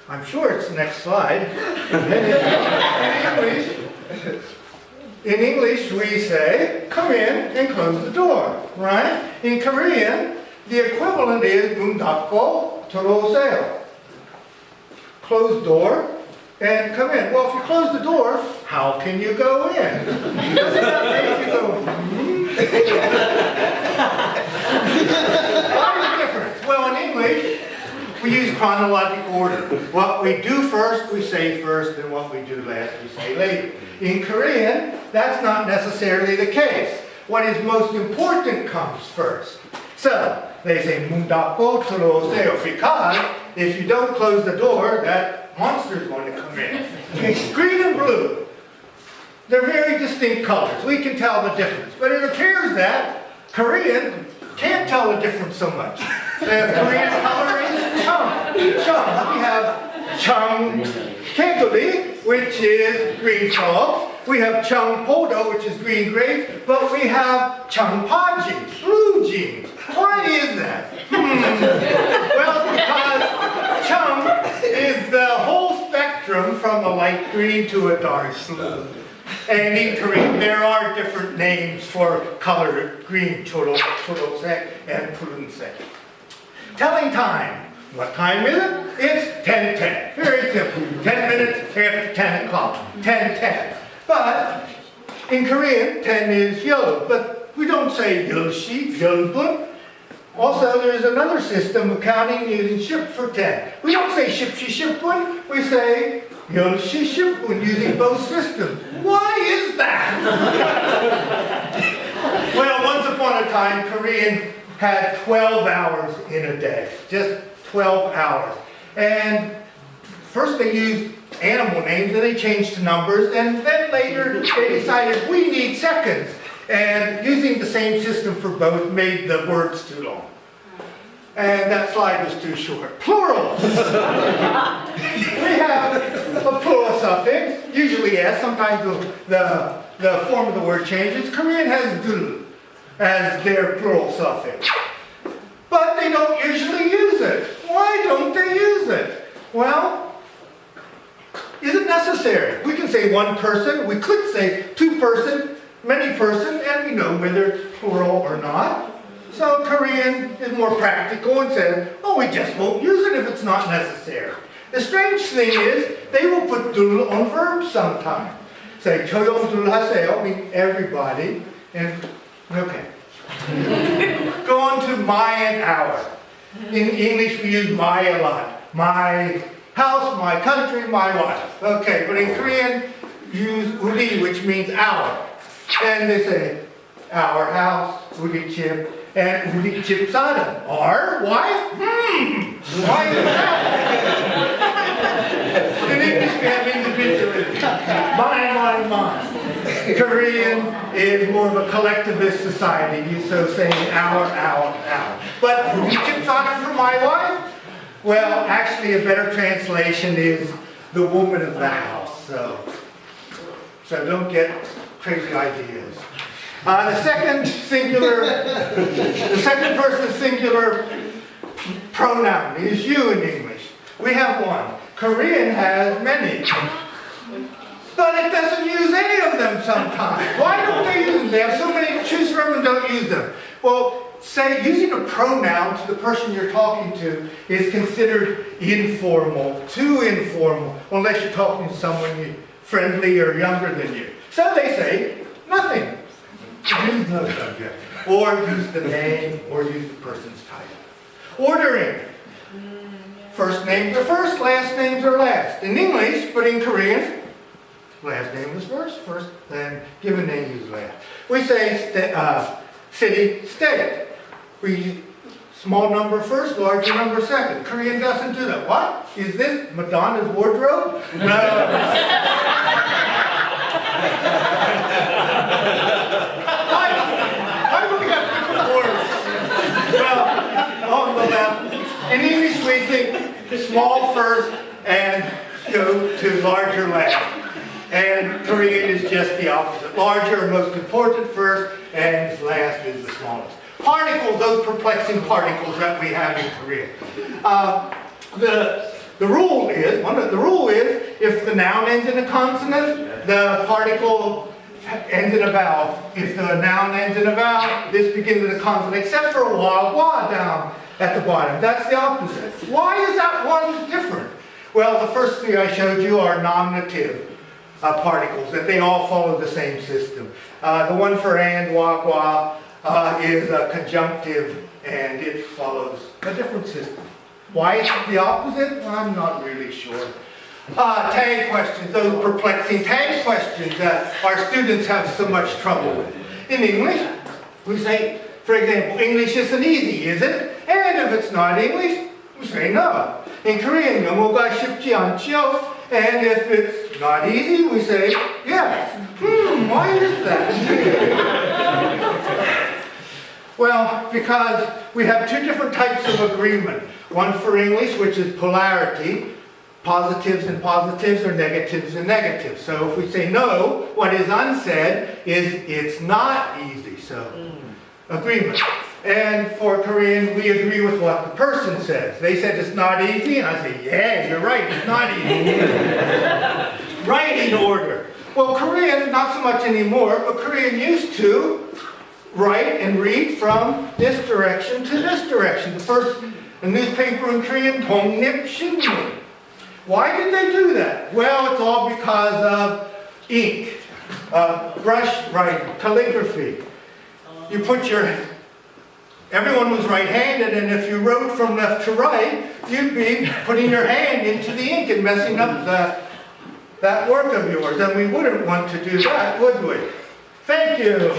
I'm sure it's the next slide. In English, we say, come in and close the door, right? In Korean, the equivalent is 문 닫고 들어오세요. Close door and come in. Well, if you close the door, how can you go in? Doesn't that make you go, What is the difference? Well, in English, we use chronological order. What we do first, we say first, and what we do last, we say later. In Korean, that's not necessarily the case. What is most important comes first. So, they say 문 닫고 들어오세요 because if you don't close the door, that monster is going to come in. It's green and blue. They're very distinct colors. We can tell the difference. But it appears that Korean can't tell the difference so much. The Korean color is chung. Chung. We have chung keguri, which is green frogs. We have chung podo, which is green grapes. But we have chung paji, blue jeans. Why is that? Well, because chung is the whole spectrum from a light green to a dark blue. And in Korean, there are different names for color green, chorodosek and purunsek. Telling time. What time is it? It's 10:10. Very simple. 10 minutes after 10 o'clock. 10:10. But in Korean, 10 is yol. But we don't say yolshi, yolbun. Also, there is another system of counting using ship for 10. We don't say shipshi shipbun. We say yolshi shipbun using both systems. Why is that? Well, once upon a time, Korean had 12 hours in a day. Just 12 hours. And first they used animal names, then they changed to numbers, and then later they decided we need seconds. And using the same system for both made the words too long. And that slide was too short. Plurals. We have a plural suffix, usually s, sometimes the form of the word changes. Korean has gu as their plural suffix. But they don't usually use it. Why don't they use it? Well, is it necessary? We can say one person, we could say two person, many person, and we know whether it's plural or not. So Korean is more practical and says, oh, we just won't use it if it's not necessary. The strange thing is, they will put dul on verbs sometimes. Say, 조용들 하세요, mean everybody, and okay. Go on to my and our. In English, we use my a lot. My house, my country, my wife. Okay, but in Korean, use 우리, which means our. And they say, our house, 우리 집, and 우리 집 사람. Our wife? Why is that? In English, we have individualism. Mine. Korean is more of a collectivist society, so saying our. But 우리 집 사람 for my wife? Well, actually a better translation is the woman of the house. So don't get crazy ideas. The second person singular pronoun is you in English. We have one. Korean has many. But it doesn't use any of them sometimes. Why don't they use them? They have so many to choose from and don't use them. Well, say using a pronoun to the person you're talking to is considered informal, too informal, unless you're talking to someone friendly or younger than you. So they say nothing. Use no subject. Or use the name, or use the person's title. Ordering. First names are first, last names are last. In English, but in Korean, last name is first, then given name is last. We say city, state. We small number first, larger number second. Korean doesn't do that. What? Is this Madonna's wardrobe? No. Why do we have different words? Well, on the left, in English we think small first and go to larger last. And Korean is just the opposite. Larger and most important first, and last is the smallest. Particles, those perplexing particles that we have in Korean. The The rule is, if the noun ends in a consonant, the particle ends in a vowel. If the noun ends in a vowel, this begins with a consonant, except for wah down at the bottom. That's the opposite. Why is that one different? Well, the first three I showed you are nominative particles, that they all follow the same system. The one for and, wah, is a conjunctive, and it follows a different system. Why is it the opposite? I'm not really sure. Tag questions, those perplexing tag questions that our students have so much trouble with. In English, we say, for example, English isn't easy, is it? And if it's not English, we say no. In Korean, 영어가 쉽지 않지요? And if it's not easy, we say yes. Why is that? Well, because we have two different types of agreement. One for English, which is polarity, positives and positives, or negatives and negatives. So if we say no, what is unsaid is it's not easy. So agreement. And for Korean, we agree with what the person says. They said it's not easy, and I say, yeah, you're right, it's not easy. Writing order. Well, Korean, not so much anymore, but Korean used to write and read from this direction to this direction. The first newspaper in Korean, 독립신문. Why did they do that? Well, it's all because of ink, brush writing, calligraphy. You put everyone was right-handed, and if you wrote from left to right, you'd be putting your hand into the ink and messing up that work of yours. And we wouldn't want to do that, would we? Thank you.